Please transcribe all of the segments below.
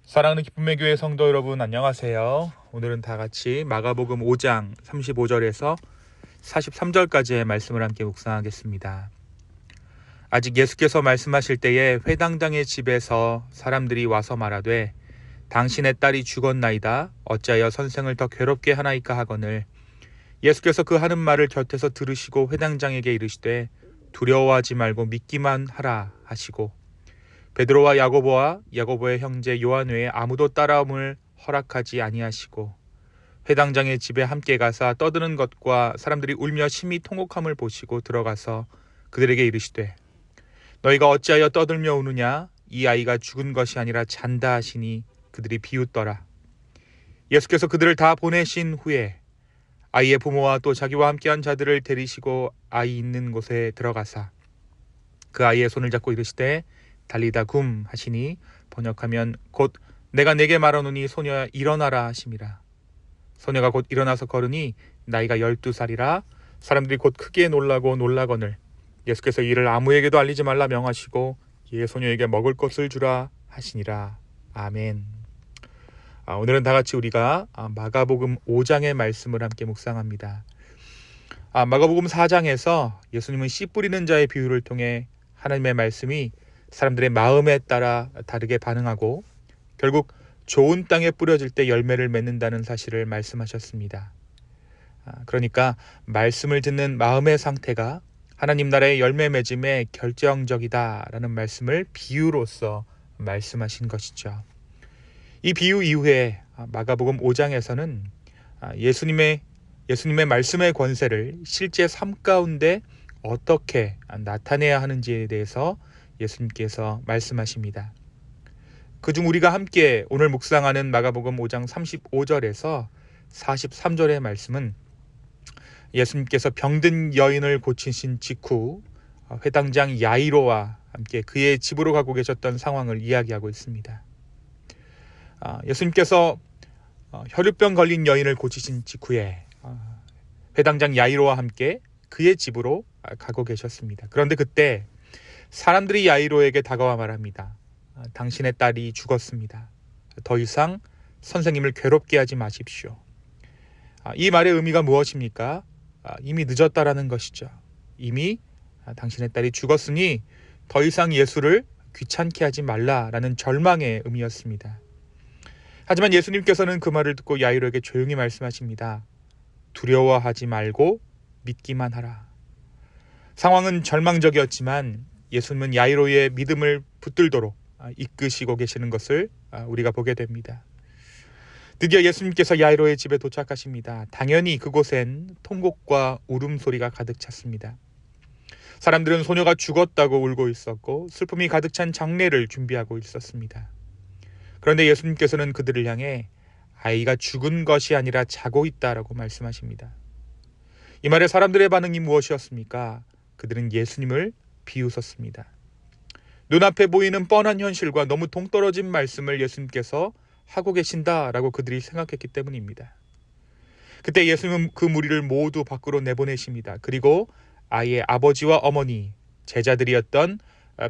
사랑하는 기쁨의 교회 성도 여러분, 안녕하세요. 오늘은 다 같이 마가복음 5장 35절에서 43절까지의 말씀을 함께 묵상하겠습니다. 아직 예수께서 말씀하실 때에 회당장의 집에서 사람들이 와서 말하되 당신의 딸이 죽었나이다. 어찌하여 선생을 더 괴롭게 하나이까 하거늘 예수께서 그 하는 말을 곁에서 들으시고 회당장에게 이르시되 두려워하지 말고 믿기만 하라 하시고 베드로와 야고보와 야고보의 형제 요한 외에 아무도 따라옴을 허락하지 아니하시고 회당장의 집에 함께 가사 떠드는 것과 사람들이 울며 심히 통곡함을 보시고 들어가서 그들에게 이르시되 너희가 어찌하여 떠들며 우느냐 이 아이가 죽은 것이 아니라 잔다 하시니 그들이 비웃더라. 예수께서 그들을 다 보내신 후에 아이의 부모와 또 자기와 함께한 자들을 데리시고 아이 있는 곳에 들어가사 그 아이의 손을 잡고 이르시되 달리다 굼 하시니 번역하면 곧 내가 네게 말하노니 소녀야 일어나라 하심이라. 소녀가 곧 일어나서 걸으니 나이가 12살이라 사람들이 곧 크게 놀라거늘 예수께서 이를 아무에게도 알리지 말라 명하시고 이에 소녀에게 먹을 것을 주라 하시니라. 아멘. 오늘은 다 같이 우리가 마가복음 5장의 말씀을 함께 묵상합니다. 마가복음 4장에서 예수님은 씨 뿌리는 자의 비유를 통해 하나님의 말씀이 사람들의 마음에 따라 다르게 반응하고 결국 좋은 땅에 뿌려질 때 열매를 맺는다는 사실을 말씀하셨습니다. 그러니까 말씀을 듣는 마음의 상태가 하나님 나라의 열매 맺음에 결정적이다라는 말씀을 비유로서 말씀하신 것이죠. 이 비유 이후에 마가복음 5장에서는 예수님의 말씀의 권세를 실제 삶 가운데 어떻게 나타내야 하는지에 대해서 예수님께서 말씀하십니다. 그중 우리가 함께 오늘 묵상하는 마가복음 5장 35절에서 43절의 말씀은 예수님께서 병든 여인을 고치신 직후 회당장 야이로와 함께 그의 집으로 가고 계셨던 상황을 이야기하고 있습니다. 예수님께서 혈루병 걸린 여인을 고치신 직후에 회당장 야이로와 함께 그의 집으로 가고 계셨습니다. 그런데 그때 사람들이 야이로에게 다가와 말합니다. 당신의 딸이 죽었습니다. 더 이상 선생님을 괴롭게 하지 마십시오. 이 말의 의미가 무엇입니까? 이미 늦었다라는 것이죠. 이미 당신의 딸이 죽었으니 더 이상 예수를 귀찮게 하지 말라라는 절망의 의미였습니다. 하지만 예수님께서는 그 말을 듣고 야이로에게 조용히 말씀하십니다. 두려워하지 말고 믿기만 하라. 상황은 절망적이었지만 예수님은 야이로의 믿음을 붙들도록 이끄시고 계시는 것을 우리가 보게 됩니다. 드디어 예수님께서 야이로의 집에 도착하십니다. 당연히 그곳엔 통곡과 울음소리가 가득 찼습니다. 사람들은 소녀가 죽었다고 울고 있었고 슬픔이 가득 찬 장례를 준비하고 있었습니다. 그런데 예수님께서는 그들을 향해 아이가 죽은 것이 아니라 자고 있다라고 말씀하십니다. 이 말에 사람들의 반응이 무엇이었습니까? 그들은 예수님을 비웃었습니다. 눈앞에 보이는 뻔한 현실과 너무 동떨어진 말씀을 예수님께서 하고 계신다라고 그들이 생각했기 때문입니다. 그때 예수님은 그 무리를 모두 밖으로 내보내십니다. 그리고 아이의 아버지와 어머니, 제자들이었던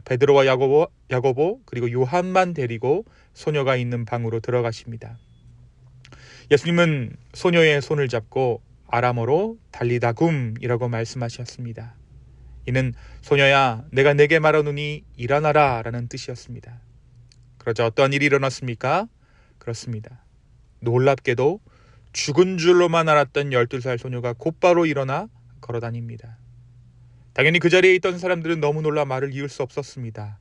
베드로와 야고보 그리고 요한만 데리고 소녀가 있는 방으로 들어가십니다. 예수님은 소녀의 손을 잡고 아람어로 달리다 굼이라고 말씀하셨습니다. 이는 소녀야 내가 네게 말하노니 일어나라 라는 뜻이었습니다. 그러자 어떠한 일이 일어났습니까? 그렇습니다. 놀랍게도 죽은 줄로만 알았던 12살 소녀가 곧바로 일어나 걸어다닙니다. 당연히 그 자리에 있던 사람들은 너무 놀라 말을 이을 수 없었습니다.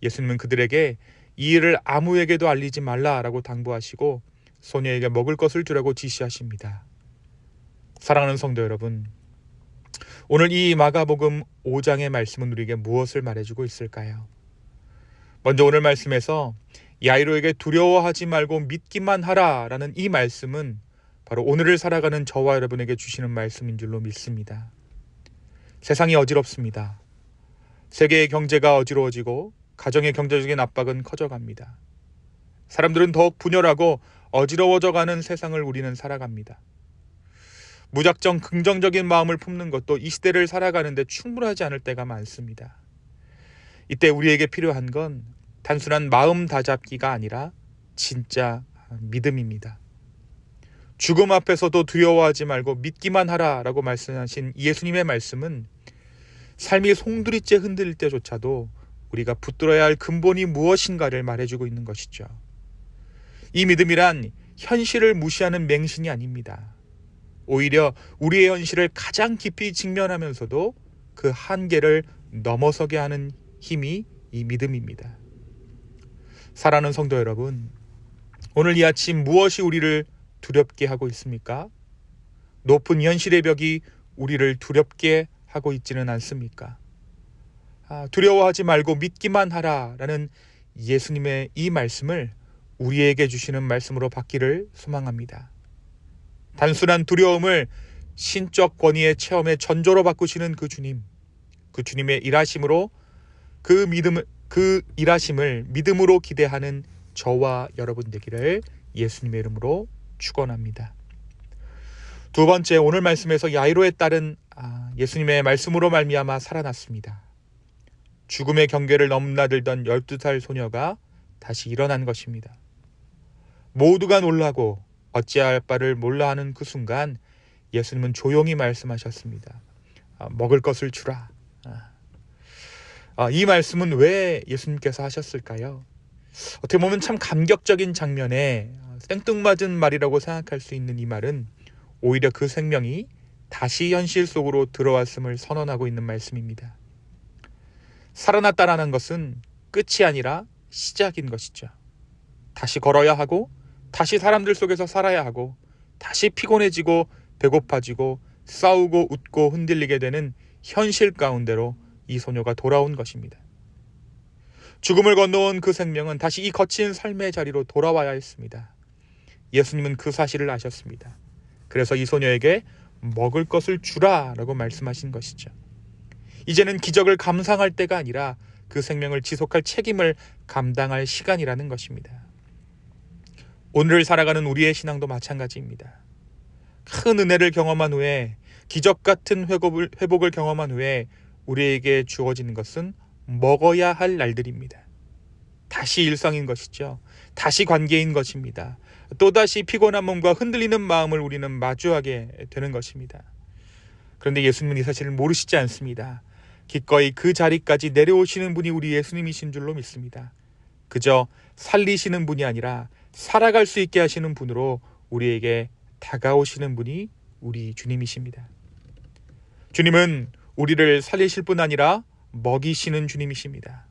예수님은 그들에게 이 일을 아무에게도 알리지 말라라고 당부하시고 소녀에게 먹을 것을 주라고 지시하십니다. 사랑하는 성도 여러분, 오늘 이 마가복음 5장의 말씀은 우리에게 무엇을 말해주고 있을까요? 먼저 오늘 말씀에서 야이로에게 두려워하지 말고 믿기만 하라 라는 이 말씀은 바로 오늘을 살아가는 저와 여러분에게 주시는 말씀인 줄로 믿습니다. 세상이 어지럽습니다. 세계의 경제가 어지러워지고 가정의 경제적인 압박은 커져갑니다. 사람들은 더욱 분열하고 어지러워져가는 세상을 우리는 살아갑니다. 무작정 긍정적인 마음을 품는 것도 이 시대를 살아가는데 충분하지 않을 때가 많습니다. 이때 우리에게 필요한 건 단순한 마음 다잡기가 아니라 진짜 믿음입니다. 죽음 앞에서도 두려워하지 말고 믿기만 하라라고 말씀하신 예수님의 말씀은 삶이 송두리째 흔들릴 때조차도 우리가 붙들어야 할 근본이 무엇인가를 말해주고 있는 것이죠. 이 믿음이란 현실을 무시하는 맹신이 아닙니다. 오히려 우리의 현실을 가장 깊이 직면하면서도 그 한계를 넘어서게 하는 힘이 이 믿음입니다. 사랑하는 성도 여러분, 오늘 이 아침 무엇이 우리를 두렵게 하고 있습니까? 높은 현실의 벽이 우리를 두렵게 하고 있지는 않습니까? 두려워하지 말고 믿기만 하라라는 예수님의 이 말씀을 우리에게 주시는 말씀으로 받기를 소망합니다. 단순한 두려움을 신적 권위의 체험의 전조로 바꾸시는 그 주님의 일하심으로 그 일하심을 믿음으로 기대하는 저와 여러분 되기를 예수님의 이름으로 축원합니다. 두 번째, 오늘 말씀에서 야이로의 딸은 예수님의 말씀으로 말미암아 살아났습니다. 죽음의 경계를 넘나들던 12살 소녀가 다시 일어난 것입니다. 모두가 놀라고 어찌할 바를 몰라하는 그 순간 예수님은 조용히 말씀하셨습니다. 먹을 것을 주라. 이 말씀은 왜 예수님께서 하셨을까요? 어떻게 보면 참 감격적인 장면에 생뚱맞은 말이라고 생각할 수 있는 이 말은 오히려 그 생명이 다시 현실 속으로 들어왔음을 선언하고 있는 말씀입니다. 살아났다라는 것은 끝이 아니라 시작인 것이죠. 다시 걸어야 하고, 다시 사람들 속에서 살아야 하고, 다시 피곤해지고 배고파지고 싸우고 웃고 흔들리게 되는 현실 가운데로 이 소녀가 돌아온 것입니다. 죽음을 건너온 그 생명은 다시 이 거친 삶의 자리로 돌아와야 했습니다. 예수님은 그 사실을 아셨습니다. 그래서 이 소녀에게 먹을 것을 주라라고 말씀하신 것이죠. 이제는 기적을 감상할 때가 아니라 그 생명을 지속할 책임을 감당할 시간이라는 것입니다. 오늘을 살아가는 우리의 신앙도 마찬가지입니다. 큰 은혜를 경험한 후에, 기적 같은 회복을 경험한 후에 우리에게 주어지는 것은 먹어야 할 날들입니다. 다시 일상인 것이죠. 다시 관계인 것입니다. 또다시 피곤한 몸과 흔들리는 마음을 우리는 마주하게 되는 것입니다. 그런데 예수님은 이 사실을 모르시지 않습니다. 기꺼이 그 자리까지 내려오시는 분이 우리 예수님이신 줄로 믿습니다. 그저 살리시는 분이 아니라 살아갈 수 있게 하시는 분으로 우리에게 다가오시는 분이 우리 주님이십니다. 주님은 우리를 살리실 뿐 아니라 먹이시는 주님이십니다.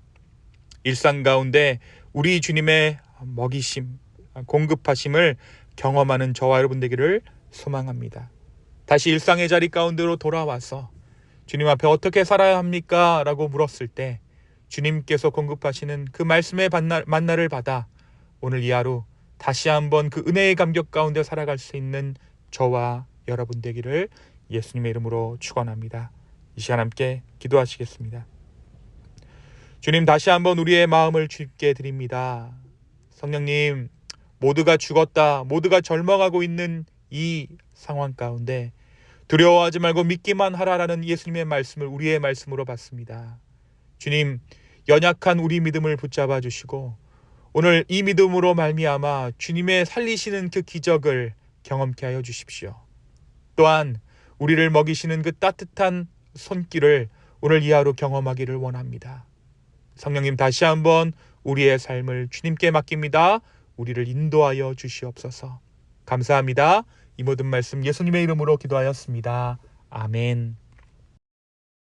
일상 가운데 우리 주님의 먹이심, 공급하심을 경험하는 저와 여러분 되기를 소망합니다. 다시 일상의 자리 가운데로 돌아와서 주님 앞에 어떻게 살아야 합니까? 라고 물었을 때 주님께서 공급하시는 그 말씀의 만나를 받아 오늘 이 하루 다시 한번 그 은혜의 감격 가운데 살아갈 수 있는 저와 여러분 되기를 예수님의 이름으로 축원합니다. 이 시간 함께 기도하시겠습니다. 주님, 다시 한번 우리의 마음을 주께 드립니다. 성령님, 모두가 죽었다, 모두가 절망하고 있는 이 상황 가운데 두려워하지 말고 믿기만 하라라는 예수님의 말씀을 우리의 말씀으로 받습니다. 주님, 연약한 우리 믿음을 붙잡아 주시고 오늘 이 믿음으로 말미암아 주님의 살리시는 그 기적을 경험케 하여 주십시오. 또한 우리를 먹이시는 그 따뜻한 손길을 오늘 이 하루 경험하기를 원합니다. 성령님, 다시 한번 우리의 삶을 주님께 맡깁니다. 우리를 인도하여 주시옵소서. 감사합니다. 이 모든 말씀 예수님의 이름으로 기도하였습니다. 아멘.